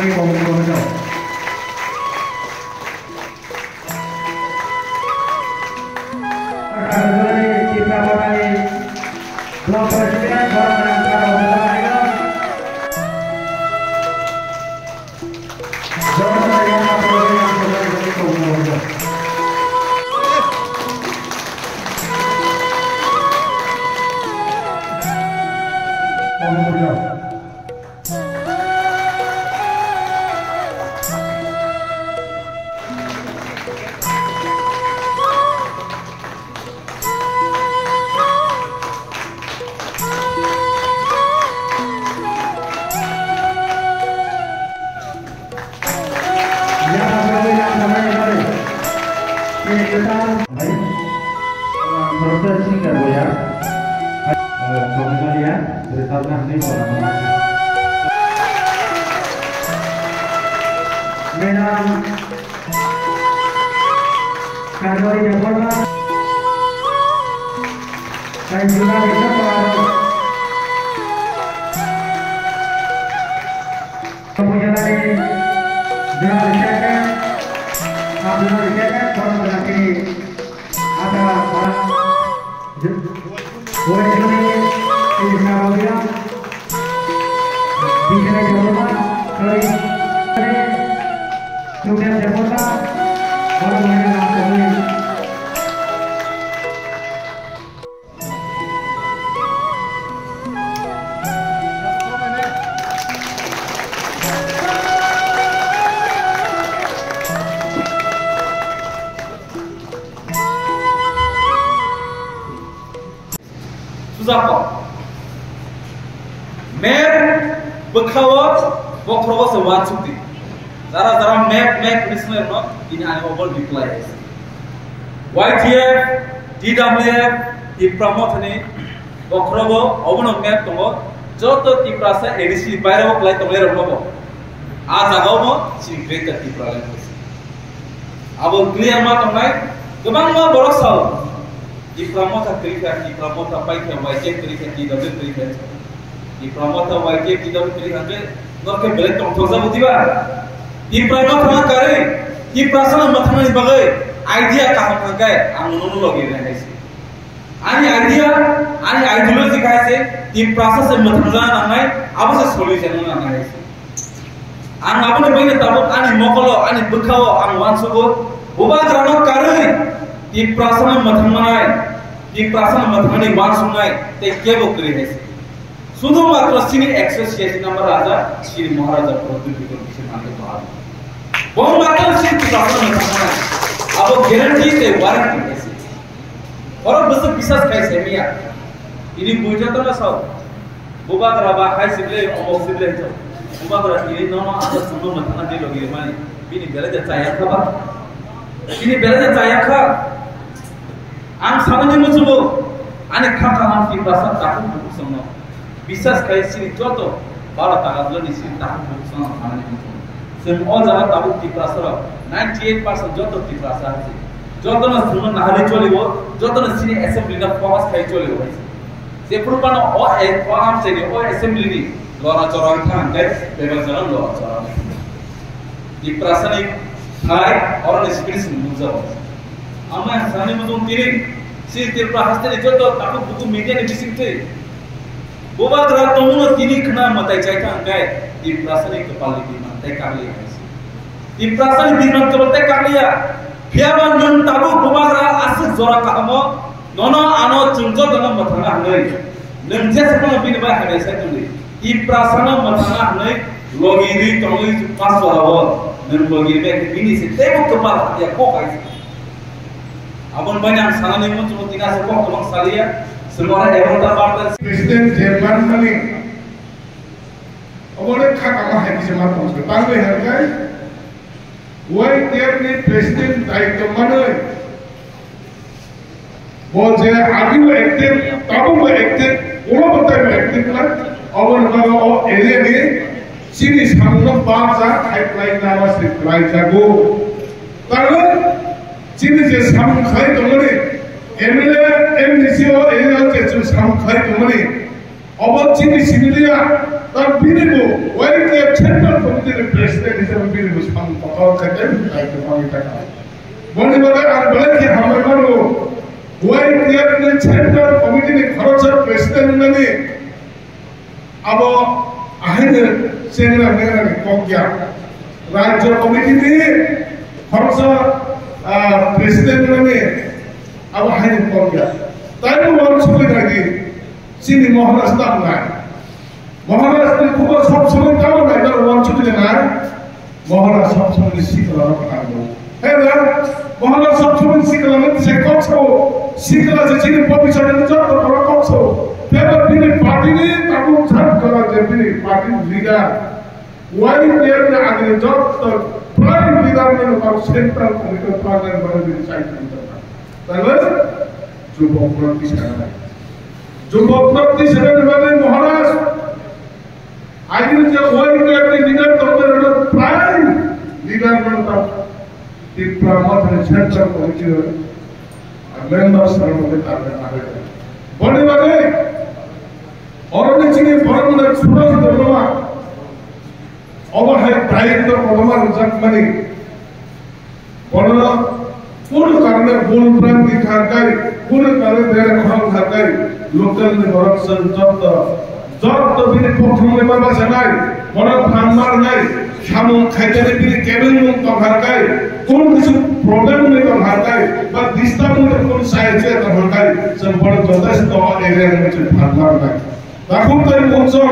Kami komunikasi. Kami kita mulai blok presiden orang kalau kita jangan yang apa yang terjadi komunikasi. Memang kantor Jakarta dan juga kita kemudian dari General Secretary Abdul Secretary orang berarti ada orang boleh ini Sarawak di sana Jawa kali kemudian Jakarta baru mengenal kembali. Susah map berkawat waktu sewan suti. Zara map listener no ini ane over reply. YTF, DWF di promote ni wakrobo obono map tongo joto ti prasa edisi bayra wak lai tongler robo. Aja gomo si greater ti pralen. Abo clear ma tongai kemang ma borosau. Di promote kerja di promote apa yang YTF kerja di DWF kerja. Di promote YTF di DWF kerja norke belak tong thosa butiba. Di promote kare di prasana mathani bagai idea kaham pakai anu logi रहने से ani ideology का से di proses से mathana nangai अब से solution nangai से an आपने बने तब ani mokolo ani bukhawo an wansugo buba करनो kare di prasana mathani wansungai ते क्या बोकरी है से শুধুমাত্র সিনি অ্যাসোসিয়েশন নাম্বার রাজা শ্রী মহারাজা প্রদ্যুৎ কিশোর নামে বাদ बहुमात्र सिर्फ प्रॉब्लम है अब गारंटी से वारंटी कैसे और बस विश्वास कैसे मिया ini buja to na saw buba graba khai sible o sible to buba gra ini no ada suno matana de logi mani ini bela ja chaya khaba ini bela ja chaya kha am samane musubo ane kha kha am fi prasad taku buku samno विश्वास कैसे जोतो बारा ताकतलो निसी ताकु बुकसन खाने मुसो same all जगह ताकु टिप्रासर 98% जोतो टिप्रासर है जोतो न सुनो नाहले चलिबो जोतो न सिनी असेंबली न पास खाइ चलिबो से पुरपानो ओ एक आम से ओ असेंबली नि लोरा चोरान थान दे लेवल जन लोरा चोरान टिप्रासनिक खाइ और न स्पिरिट मुजो अमा साने मुजो तिरि सि टिप्रा हस्ते जोतो ताकु बुकु मीडिया ने बिसिंते बोबा द्रा तमुनो तिनी खना मताइ चाइता अंगाय ती प्रासनिक कपाली दी मनते कालिया ती प्रासनिक दी मन कबते कालिया फियाबन जुन ताबु बोबा द्रा आस जोरा कामो नोनो आनो चुंजो दन मथना हनै नंजे सपन बिन बा हनै सतुली ती प्रासना मथना हनै लोगिरी तमली पास जोरावो नन लोगिरी बे बिनि से तेबो कपाल या को काइ abon banyak sanane mo cuma tina se ko tong salia semua eroda partai presiden Jerman mani abone khaka hai kise mar pos tangbe hargai woi tiapni presiden daitto manoi bolje abi wo active tabu wo active ulo botai wo active la abon baga o area ni sini samno baza pipeline nawa se lai jago taro sini je sam khai tomone MLA MDCO area je sam khai tomone अब चिनी सिमिलिया তার বিনিমু YTF central কমিটির প্রেসিডেন্ট হিসেবে বিনিমু সাম পকাও খেতেন দায়িত্ব পালন টাকা মনে বলে আর বলে কি আমরা করব ওয়াইটিএফ সেন্ট্রাল কমিটির খরচের প্রেসিডেন্ট মানে अब আহিনে সেগুলা মেরা কম গিয়া রাজ্য কমিটি দিয়ে খরচ প্রেসিডেন্ট মানে अब আহিনে কম গিয়া তাই বড় সুবিধা নাকি চিনি মহারাজ দাম নাই মহারাজ খুব সব সময় কাম নাই তার ওয়াঞ্ছিত নাই মহারাজ সব সময় শিখলা রাখবো হ্যাঁ না মহারাজ সব সময় শিখলা মানে সে কষ্ট শিখলা যে চিনি পবিত্র যত বড় কষ্ট Never been a party name, I won't have color, they've been a party leader. Why they are the job, the prime leader of central political party and one of the side of the that was Jubopnati Saran. Jubopnati Saran was Maharaj. I didn't say why they are the leader of the prime leader of the Pramat and central political members of the party. What about it? অরণিচিকে পরমনের সুরজ ধর্মা অবহায় দায়িত্ব পরমার জাতমানি বড় কোন কারণে ভুল ভ্রান্তি থাকায় কোন কারণে দেড় খরচ থাকায় লোকাল করপশন যত দিনে প্রথমে বাবা জানাই বড় ফার্মার নাই সামন খাইতে দিনে কেবল মুক্ত থাকায় কোন কিছু প্রবলেম নেই থাকায় বা দিস্তা মধ্যে কোন সাহায্য থাকায় সব বড় যথেষ্ট এরিয়ার মধ্যে ফার্মার নাই তখন তাই বলছো